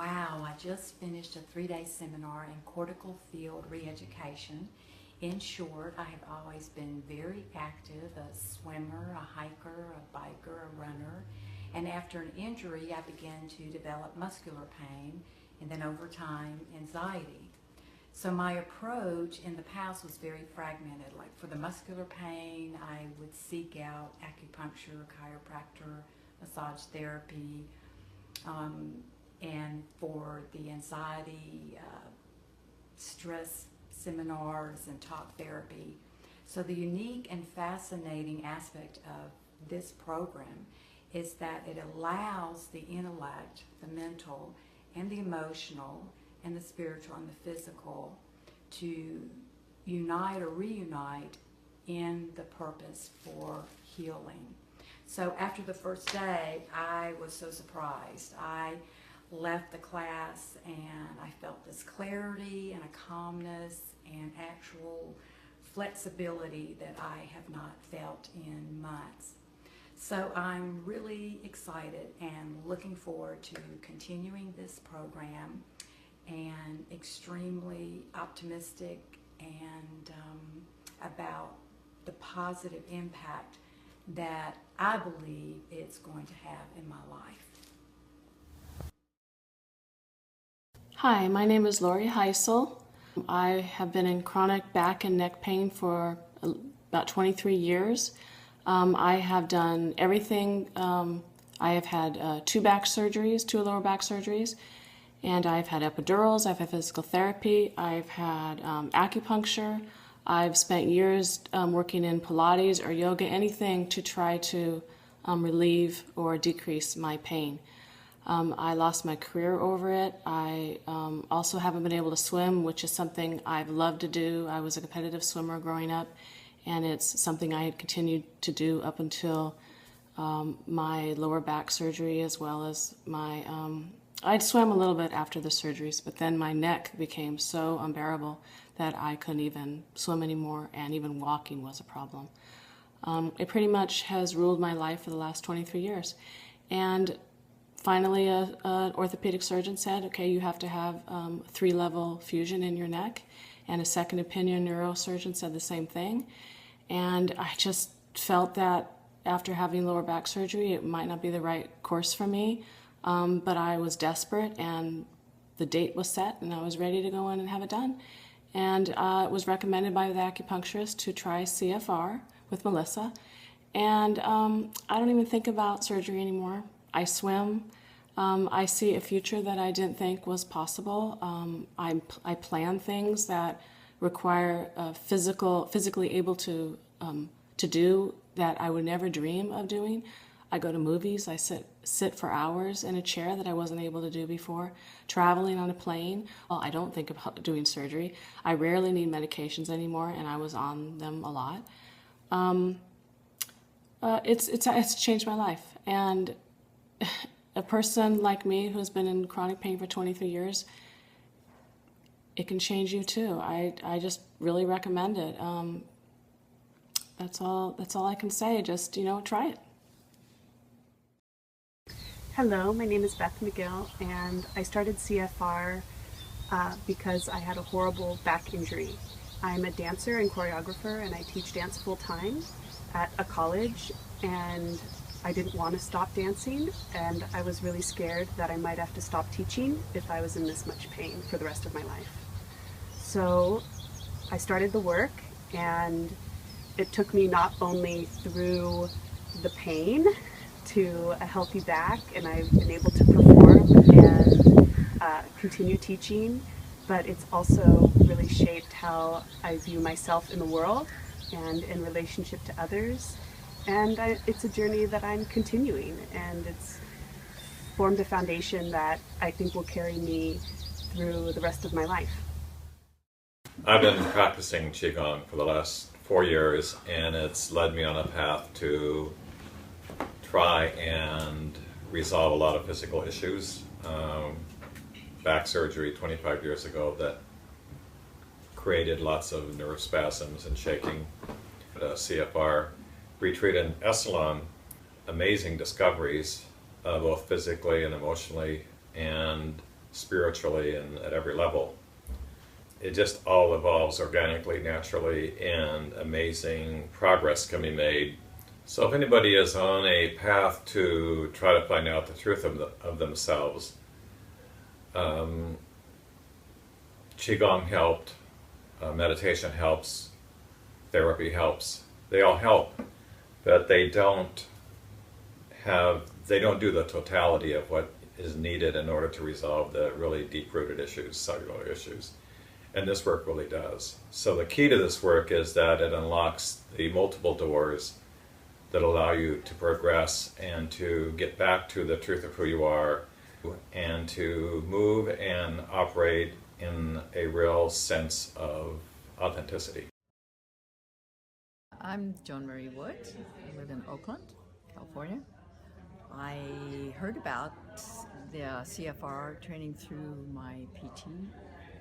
Wow, I just finished a 3-day seminar in cortical field reeducation. In short, I have always been very active, a swimmer, a hiker, a biker, a runner. And after an injury, I began to develop muscular pain and then over time, anxiety. So my approach in the past was very fragmented. Like for the muscular pain, I would seek out acupuncture, chiropractor, massage therapy, and for the anxiety, stress seminars and talk therapy. So the unique and fascinating aspect of this program is that it allows the intellect, the mental, and the emotional, and the spiritual and the physical to unite or reunite in the purpose for healing. So after the first day, I was so surprised. I left the class and I felt this clarity and a calmness and actual flexibility that I have not felt in months. So I'm really excited and looking forward to continuing this program, and extremely optimistic and about the positive impact that I believe it's going to have in my life. Hi, my name is Lori Heisel. I have been in chronic back and neck pain for about 23 years. I have done everything. I have had two lower back surgeries, and I've had epidurals, I've had physical therapy, I've had acupuncture. I've spent years working in Pilates or yoga, anything to try to relieve or decrease my pain. I lost my career over it. I also haven't been able to swim, which is something I've loved to do. I was a competitive swimmer growing up, and it's something I had continued to do up until my lower back surgery, as well as my I'd swam a little bit after the surgeries, but then my neck became so unbearable that I couldn't even swim anymore, and even walking was a problem. It pretty much has ruled my life for the last 23 years. And finally, an orthopedic surgeon said, okay, you have to have 3-level fusion in your neck, and a second opinion neurosurgeon said the same thing. And I just felt that after having lower back surgery, it might not be the right course for me. But I was desperate, and the date was set, and I was ready to go in and have it done. And it was recommended by the acupuncturist to try CFR with Melissa. And I don't even think about surgery anymore. I swim. I see a future that I didn't think was possible. I plan things that require physically able to do that I would never dream of doing. I go to movies, I sit for hours in a chair that I wasn't able to do before, traveling on a plane. Well, I don't think about doing surgery. I rarely need medications anymore, and I was on them a lot. It's changed my life. And a person like me who's been in chronic pain for 23 years, it can change you too. I just really recommend it. That's all I can say. Just, try it. Hello, my name is Beth McGill, and I started CFR because I had a horrible back injury. I'm a dancer and choreographer, and I teach dance full-time at a college, and I didn't want to stop dancing, and I was really scared that I might have to stop teaching if I was in this much pain for the rest of my life. So I started the work, and it took me not only through the pain to a healthy back, and I've been able to perform and continue teaching, but it's also really shaped how I view myself in the world and in relationship to others. And it's a journey that I'm continuing, and it's formed a foundation that I think will carry me through the rest of my life. I've been practicing Qigong for the last 4 years, and it's led me on a path to try and resolve a lot of physical issues. Back surgery 25 years ago that created lots of nerve spasms and shaking. CFR retreat in Esalen, amazing discoveries, both physically and emotionally, and spiritually and at every level. It just all evolves organically, naturally, and amazing progress can be made. So if anybody is on a path to try to find out the truth of themselves, Qigong helped, meditation helps, therapy helps. They all help, but they don't do the totality of what is needed in order to resolve the really deep-rooted issues, cellular issues. And this work really does. So the key to this work is that it unlocks the multiple doors that allow you to progress and to get back to the truth of who you are and to move and operate in a real sense of authenticity. I'm Joan Marie Wood. I live in Oakland, California. I heard about the CFR training through my PT,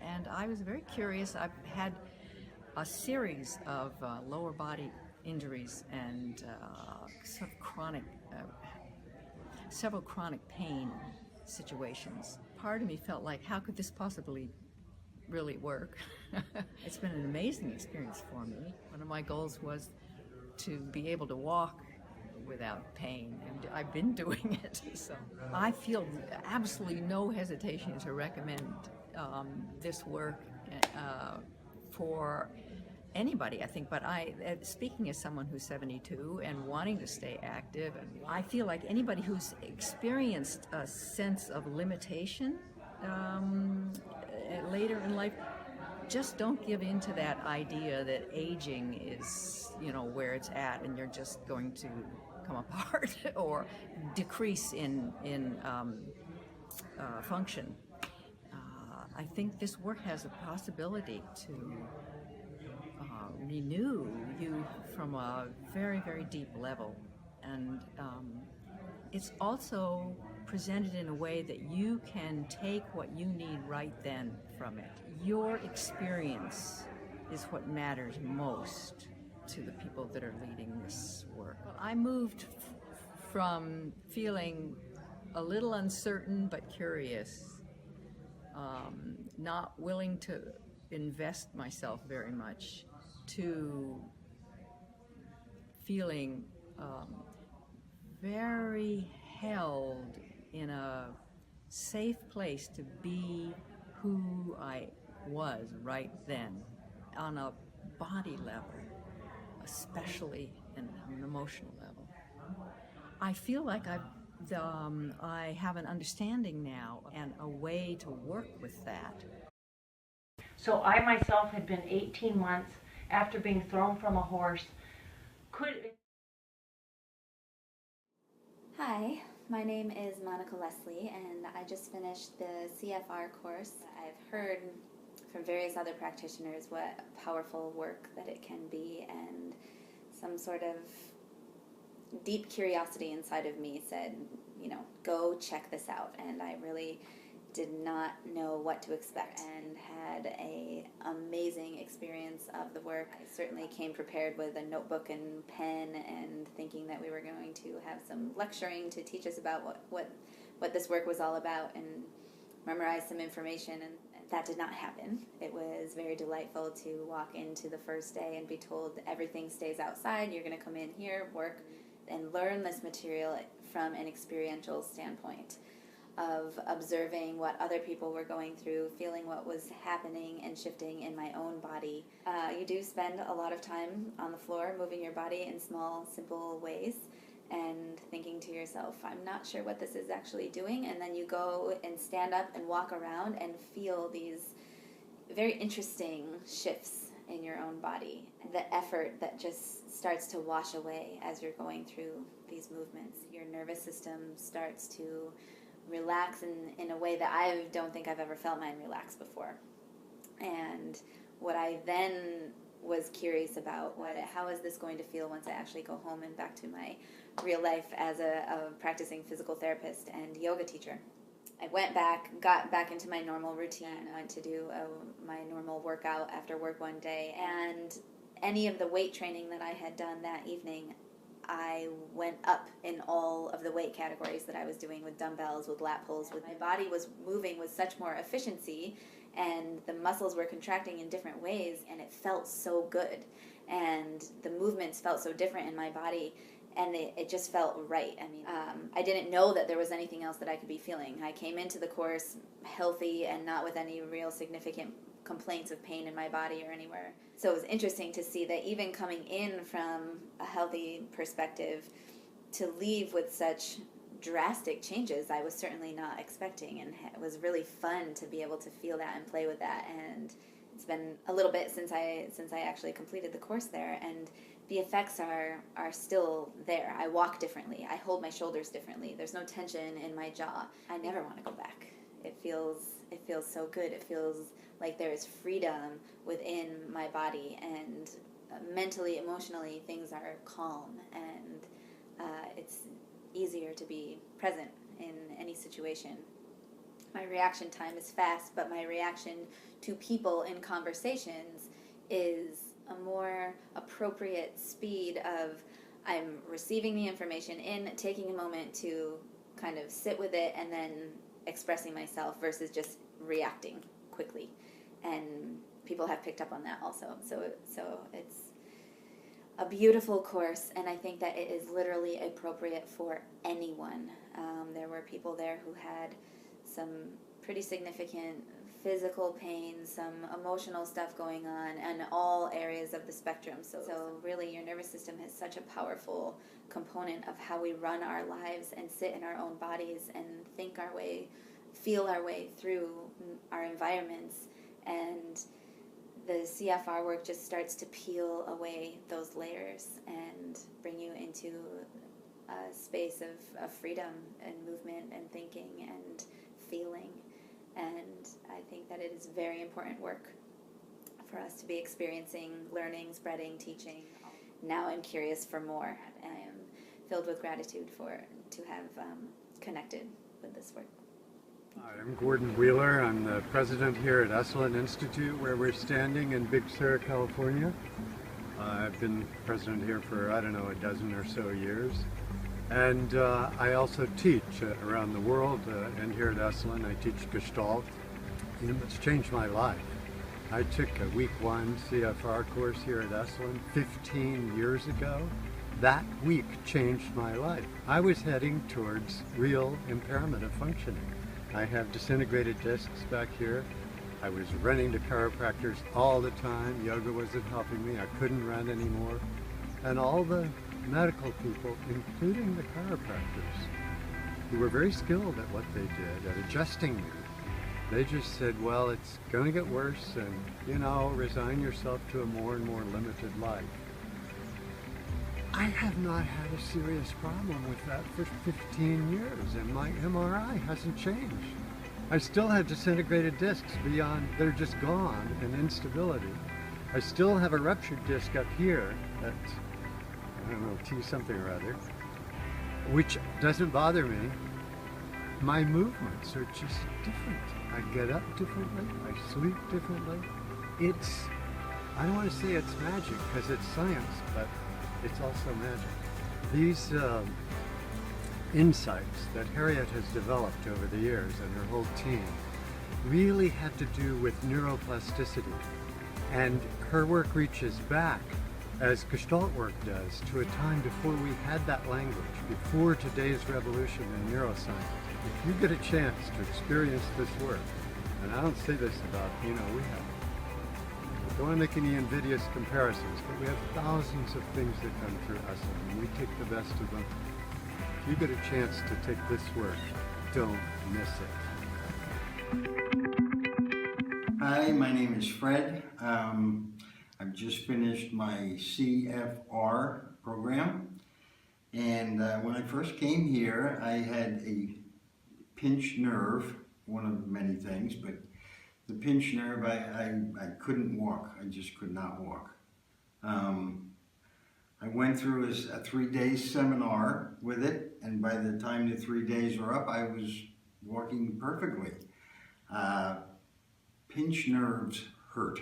and I was very curious. I've had a series of lower body injuries and sort of chronic, several chronic pain situations. Part of me felt like, how could this possibly really work? It's been an amazing experience for me. One of my goals was to be able to walk without pain, and I've been doing it. So I feel absolutely no hesitation to recommend this work for anybody, I think. But speaking as someone who's 72 and wanting to stay active, and I feel like anybody who's experienced a sense of limitation later in life, just don't give in to that idea that aging is, where it's at, and you're just going to come apart or decrease in function. I think this work has a possibility to renew you from a very, very deep level, and it's also presented in a way that you can take what you need right then from it. Your experience is what matters most to the people that are leading this work. I moved from feeling a little uncertain but curious, not willing to invest myself very much, to feeling very held in a safe place to be who I was right then, on a body level, especially on an emotional level. I feel like I have an understanding now and a way to work with that. So I myself had been 18 months after being thrown from a horse. Hi, my name is Monica Leslie, and I just finished the CFR course. I've heard from various other practitioners what powerful work that it can be, and some sort of deep curiosity inside of me said, go check this out. And I really did not know what to expect and had an amazing experience of the work. I certainly came prepared with a notebook and pen and thinking that we were going to have some lecturing to teach us about what this work was all about and memorize some information, and that did not happen. It was very delightful to walk into the first day and be told everything stays outside, you're going to come in here, work, and learn this material from an experiential standpoint of observing what other people were going through, feeling what was happening and shifting in my own body. You do spend a lot of time on the floor moving your body in small, simple ways and thinking to yourself, I'm not sure what this is actually doing, and then you go and stand up and walk around and feel these very interesting shifts in your own body. The effort that just starts to wash away as you're going through these movements. Your nervous system starts to relax in a way that I don't think I've ever felt mine relax before. And what I then was curious about, how is this going to feel once I actually go home and back to my real life as a practicing physical therapist and yoga teacher. I got back into my normal routine. I went to do my normal workout after work one day, and any of the weight training that I had done that evening, I went up in all of the weight categories that I was doing with dumbbells, with lat pulls, with my body was moving with such more efficiency, and the muscles were contracting in different ways, and it felt so good. And the movements felt so different in my body, and it just felt right. I mean, I didn't know that there was anything else that I could be feeling. I came into the course healthy and not with any real significant complaints of pain in my body or anywhere. So it was interesting to see that even coming in from a healthy perspective, to leave with such drastic changes I was certainly not expecting, and it was really fun to be able to feel that and play with that. And it's been a little bit since I actually completed the course there, and the effects are still there. I walk differently. I hold my shoulders differently. There's no tension in my jaw. I never want to go back. It feels so good. It feels like there is freedom within my body, and mentally, emotionally, things are calm, and it's easier to be present in any situation. My reaction time is fast, but my reaction to people in conversations is a more appropriate speed of I'm receiving the information in, taking a moment to kind of sit with it, and then expressing myself versus just reacting quickly. And people have picked up on that also. So it's a beautiful course, and I think that it is literally appropriate for anyone. There were people there who had some pretty significant physical pain, some emotional stuff going on, and all areas of the spectrum. So really your nervous system is such a powerful component of how we run our lives and sit in our own bodies and think our way, feel our way through our environments. And the CFR work just starts to peel away those layers and bring you into a space of freedom and movement and thinking and feeling. And I think that it is very important work for us to be experiencing, learning, spreading, teaching. Now I'm curious for more. I am filled with gratitude to have connected with this work. Hi, I'm Gordon Wheeler. I'm the president here at Esalen Institute, where we're standing in Big Sur, California. I've been president here for, a dozen or so years. And I also teach around the world, and here at Esalen I teach Gestalt. And it's changed my life. I took a week 1 CFR course here at Esalen 15 years ago. That week changed my life. I was heading towards real impairment of functioning. I have disintegrated discs back here. I was running to chiropractors all the time. Yoga wasn't helping me. I couldn't run anymore. And all the medical people, including the chiropractors, who were very skilled at what they did, at adjusting me, they just said, well, it's going to get worse, and, resign yourself to a more and more limited life. I have not had a serious problem with that for 15 years, and my MRI hasn't changed. I still have disintegrated discs beyond, they're just gone, and instability. I still have a ruptured disc up here at, T something or other, which doesn't bother me. My movements are just different. I get up differently, I sleep differently. I don't want to say it's magic, because it's science, but it's also magic. These insights that Harriet has developed over the years and her whole team really have to do with neuroplasticity. And her work reaches back, as Gestalt work does, to a time before we had that language, before today's revolution in neuroscience. If you get a chance to experience this work, and I don't say this about, we have, I don't want to make any invidious comparisons, but we have thousands of things that come through us, and we take the best of them. If you get a chance to take this work, don't miss it. Hi, my name is Fred. I've just finished my CFR program, and when I first came here, I had a pinched nerve, one of many things, but the pinched nerve, I couldn't walk. I just could not walk. I went through a 3-day seminar with it, and by the time the 3 days were up, I was walking perfectly. Pinched nerves hurt,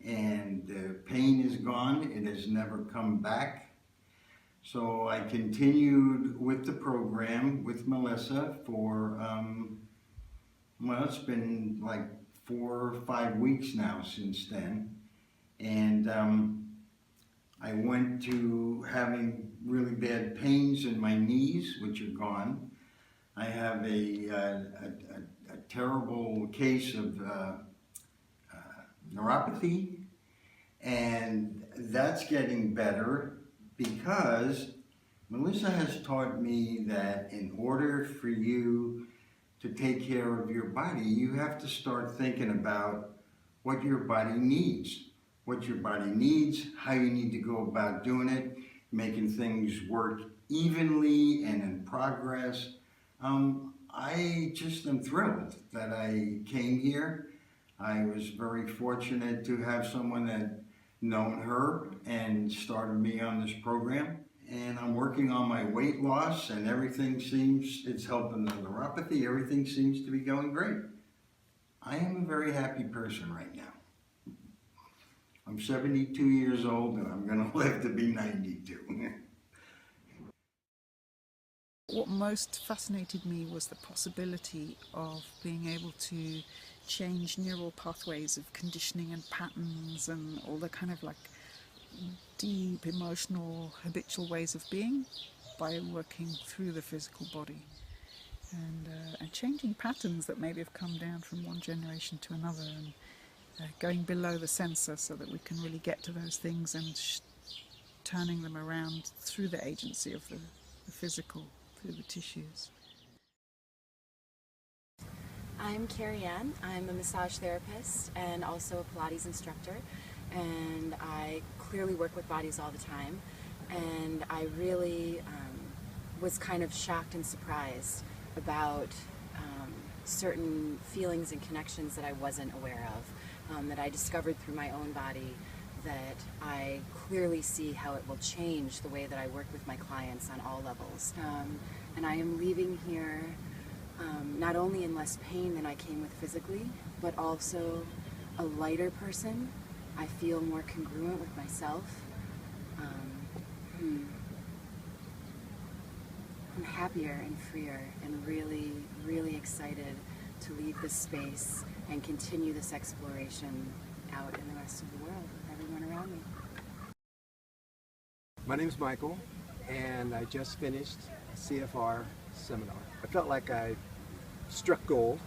and the pain is gone. It has never come back. So I continued with the program with Melissa for, well, it's been like 4 or 5 weeks now since then. And I went to having really bad pains in my knees, which are gone. I have a terrible case of neuropathy, and that's getting better because Melissa has taught me that in order for you to take care of your body, you have to start thinking about what your body needs. What your body needs, how you need to go about doing it, making things work evenly and in progress. I just am thrilled that I came here. I was very fortunate to have someone that known her and started me on this program. And I'm working on my weight loss, and everything seems, it's helping the neuropathy, everything seems to be going great. I am a very happy person right now. I'm 72 years old and I'm going to live to be 92. What most fascinated me was the possibility of being able to change neural pathways of conditioning and patterns and all the kind of like deep emotional habitual ways of being by working through the physical body and changing patterns that maybe have come down from one generation to another and going below the sensor so that we can really get to those things and turning them around through the agency of the physical, through the tissues. I'm Carrie Ann. I'm a massage therapist and also a Pilates instructor, and I clearly work with bodies all the time, and I really was kind of shocked and surprised about certain feelings and connections that I wasn't aware of, that I discovered through my own body, that I clearly see how it will change the way that I work with my clients on all levels. And I am leaving here not only in less pain than I came with physically, but also a lighter person. I feel more congruent with myself. I'm happier and freer and really, really excited to leave this space and continue this exploration out in the rest of the world with everyone around me. My name is Michael, and I just finished a CFR seminar. I felt like I struck gold.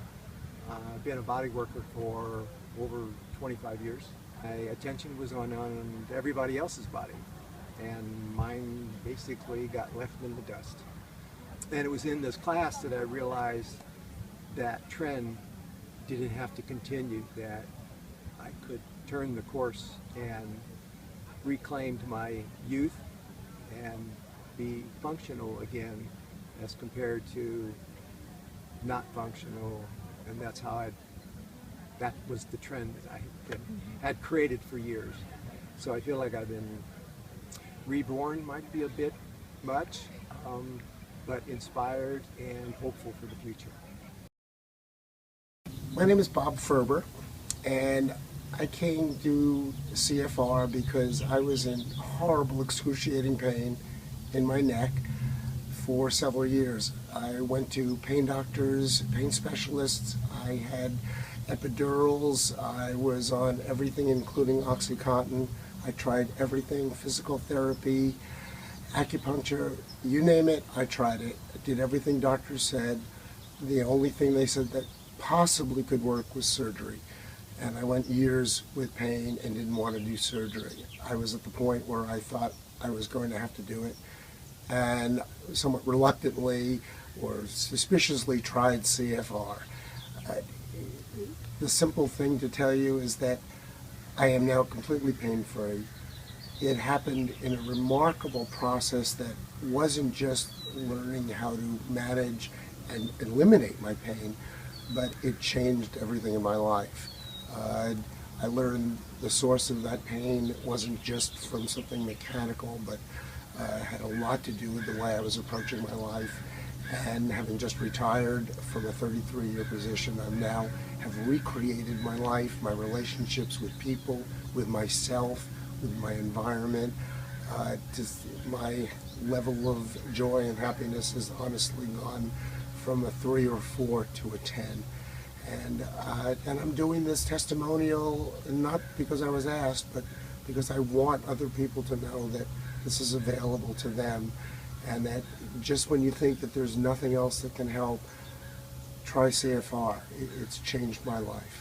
I've been a body worker for over 25 years. My attention was on everybody else's body, and mine basically got left in the dust. And it was in this class that I realized that trend didn't have to continue, that I could turn the course and reclaim my youth and be functional again as compared to not functional. And that's how that was the trend that I had created for years. So I feel like I've been reborn, might be a bit much, but inspired and hopeful for the future. My name is Bob Ferber, and I came to CFR because I was in horrible, excruciating pain in my neck for several years. I went to pain doctors, pain specialists. I had epidurals. I was on everything, including OxyContin. I tried everything, physical therapy, acupuncture, you name it, I tried it. I did everything doctors said. The only thing they said that possibly could work was surgery. And I went years with pain and didn't want to do surgery. I was at the point where I thought I was going to have to do it, and somewhat reluctantly or suspiciously tried CFR. The simple thing to tell you is that I am now completely pain-free. It happened in a remarkable process that wasn't just learning how to manage and eliminate my pain, but it changed everything in my life. I learned the source of that pain wasn't just from something mechanical, but had a lot to do with the way I was approaching my life. And having just retired from a 33-year position, I now have recreated my life, my relationships with people, with myself, with my environment. Just my level of joy and happiness has honestly gone from a 3 or 4 to a 10. And I'm doing this testimonial not because I was asked, but because I want other people to know that this is available to them, and that just when you think that there's nothing else that can help, try CFR. It's changed my life.